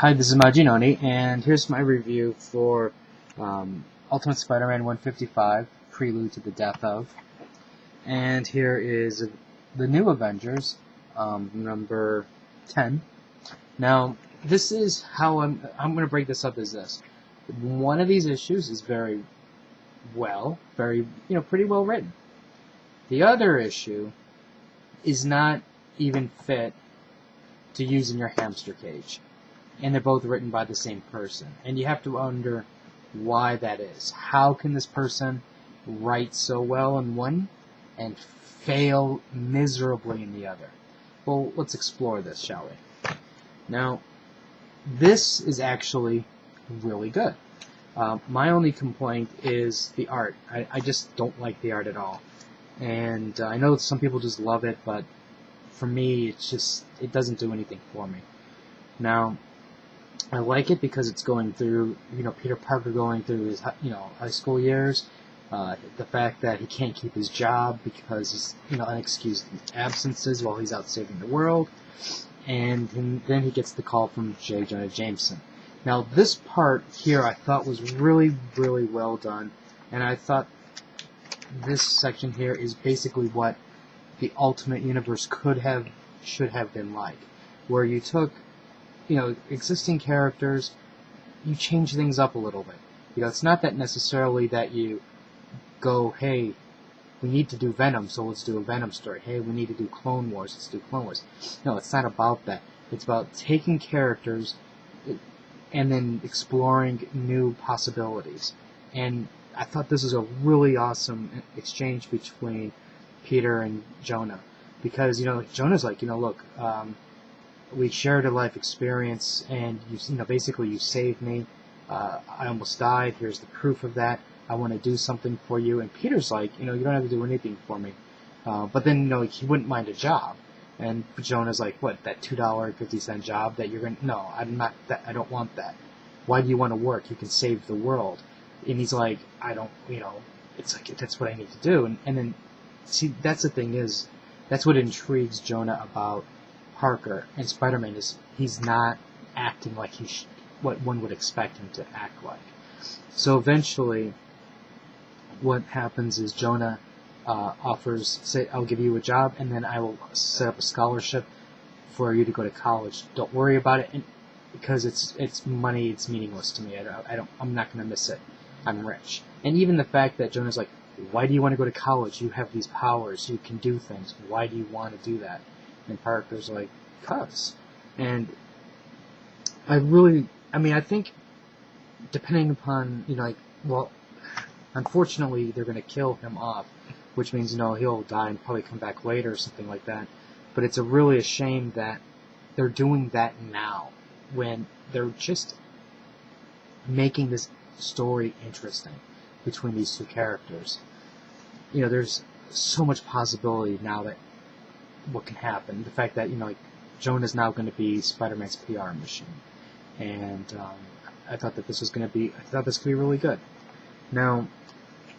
Hi, this is Majinoni, and here's my review for Ultimate Spider-Man 155, Prelude to the Death of. And here is the New Avengers, number 10. Now, this is how I'm going to break this up as this. One of these issues is pretty well written. The other issue is not even fit to use in your hamster cage. And they're both written by the same person. And you have to wonder why that is. How can this person write so well in one and fail miserably in the other? Well, let's explore this, shall we? Now, this is actually really good. My only complaint is the art. I just don't like the art at all. And I know some people just love it, but for me, it doesn't do anything for me. Now, I like it because it's going through, Peter Parker going through his, high school years. The fact that he can't keep his job because he's, unexcused absences while he's out saving the world. And then he gets the call from J. Jonah Jameson. Now, this part here I thought was really, really well done. And I thought this section here is basically what the Ultimate Universe should have been like. Where you took existing characters, you change things up a little bit. It's not that necessarily that you go, hey, we need to do Venom, so let's do a Venom story. Hey, we need to do Clone Wars, let's do Clone Wars. No, it's not about that. It's about taking characters and then exploring new possibilities. And I thought this was a really awesome exchange between Peter and Jonah. Because, Jonah's like, look, we shared a life experience, and basically you saved me. I almost died. Here's the proof of that. I want to do something for you. And Peter's like, you don't have to do anything for me. But then, he wouldn't mind a job. And Jonah's like, what? That $2.50 job that you're gonna? No, I'm not. I don't want that. Why do you want to work? You can save the world. And he's like, I don't. It's like that's what I need to do. And then, see, that's the thing is, that's what intrigues Jonah about Parker and Spider-Man is he's not acting like what one would expect him to act like. So eventually, what happens is Jonah offers, say, I'll give you a job, and then I will set up a scholarship for you to go to college. Don't worry about it, because it's money. It's meaningless to me. I'm not going to miss it. I'm rich. And even the fact that Jonah's like, why do you want to go to college? You have these powers. You can do things. Why do you want to do that? And Parker's like, cuz. And I think, depending upon, unfortunately, they're going to kill him off, which means, he'll die and probably come back later or something like that. But it's really a shame that they're doing that now, when they're just making this story interesting between these two characters. There's so much possibility now that what can happen. The fact that, Jonah's now going to be Spider-Man's PR machine. And I thought this could be really good. Now,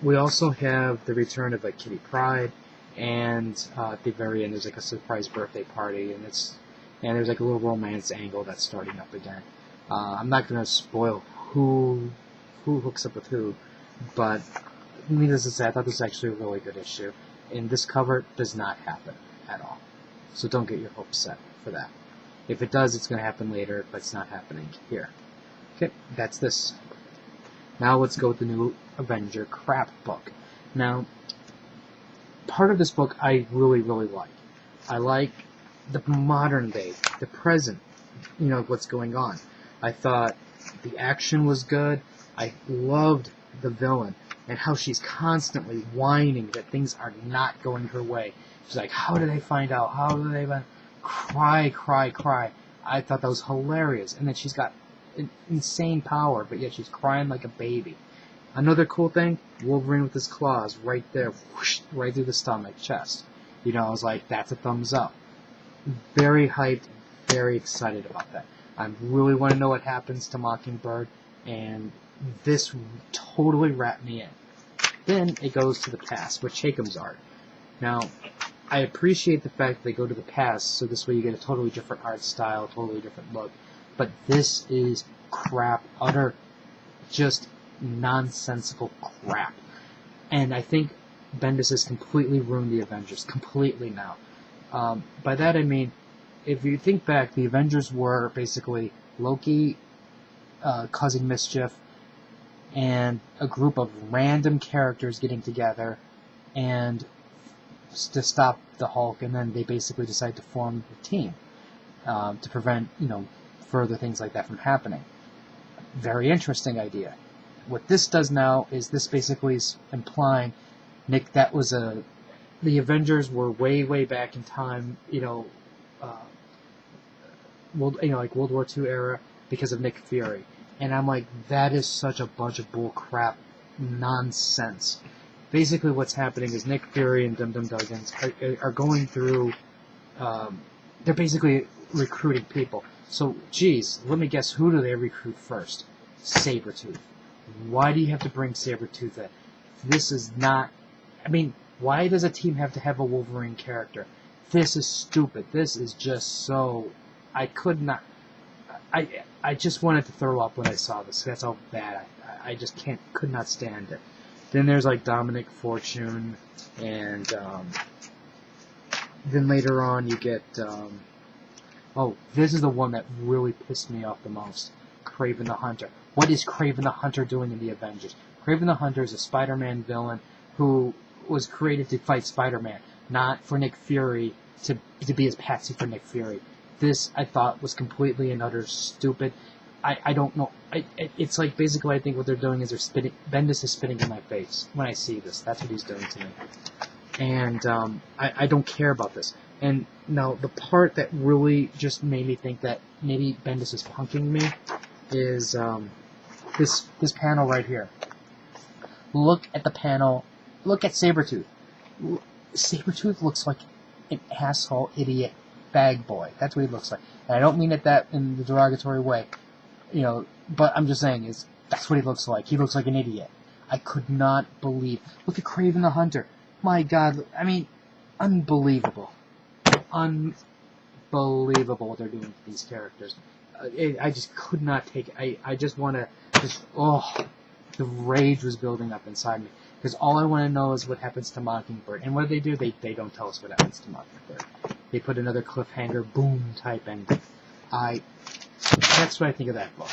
we also have the return of Kitty Pryde, and at the very end there's a surprise birthday party, and there's a little romance angle that's starting up again. I'm not going to spoil who hooks up with who, but needless to say, I thought this was actually a really good issue. And this cover does not happen at all. So don't get your hopes set for that. If it does, it's going to happen later, but it's not happening here. Okay, that's this. Now let's go with the New Avenger crap book. Now, part of this book I really, really like. I like the modern day, the present, what's going on. I thought the action was good. I loved the villain and how she's constantly whining that things are not going her way. She's like, how did they find out? How did they cry? I thought that was hilarious. And then she's got insane power, but yet she's crying like a baby. Another cool thing, Wolverine with his claws right there, whoosh, right through the stomach, chest. I was like, that's a thumbs up. Very hyped, very excited about that. I really want to know what happens to Mockingbird, and this totally wrapped me in. Then it goes to the past, with Chaykam's art. Now, I appreciate the fact that they go to the past, so this way you get a totally different art style, totally different look. but this is crap, utter, just nonsensical crap. And I think Bendis has completely ruined the Avengers, completely now. By that I mean, if you think back, the Avengers were basically Loki, causing mischief, and a group of random characters getting together and to stop the Hulk, and then they basically decide to form a team to prevent, further things like that from happening. Very interesting idea. What this does now is this basically is implying, Nick, the Avengers were way, way back in time, like World War II era because of Nick Fury. And I'm like, that is such a bunch of bull crap nonsense. Basically what's happening is Nick Fury and Dum Dum Duggins are going through, they're basically recruiting people. So, geez, let me guess, who do they recruit first? Sabretooth. Why do you have to bring Sabretooth in? This is not, why does a team have to have a Wolverine character? This is stupid. This is just so, I could not, I just wanted to throw up when I saw this. That's how bad I just could not stand it. Then there's like Dominic Fortune, and then later on you get, this is the one that really pissed me off the most. Kraven the Hunter. What is Kraven the Hunter doing in the Avengers? Kraven the Hunter is a Spider-Man villain who was created to fight Spider-Man, not for Nick Fury, to be his patsy for Nick Fury. This, I thought, was completely and utter stupid. I don't know. It's like, basically, I think what they're doing is Bendis is spitting in my face when I see this. That's what he's doing to me. And I don't care about this. And now, the part that really just made me think that maybe Bendis is punking me is this panel right here. Look at the panel. Look at Sabretooth. Sabretooth looks like an asshole, idiot bag boy. That's what he looks like. And I don't mean it that in the derogatory way, but I'm just saying that's what he looks like. He looks like an idiot. I could not believe. Look at Kraven the Hunter. My God, unbelievable. Unbelievable what they're doing to these characters. I just could not take it. I just want to the rage was building up inside me. Because all I want to know is what happens to Mockingbird. And what do? They don't tell us what happens to Mockingbird. They put another cliffhanger, boom, type ending. That's what I think of that book.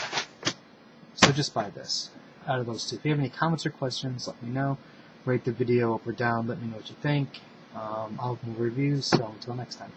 So just buy this out of those two. If you have any comments or questions, let me know. Rate the video up or down. Let me know what you think. I'll have more reviews. So until next time.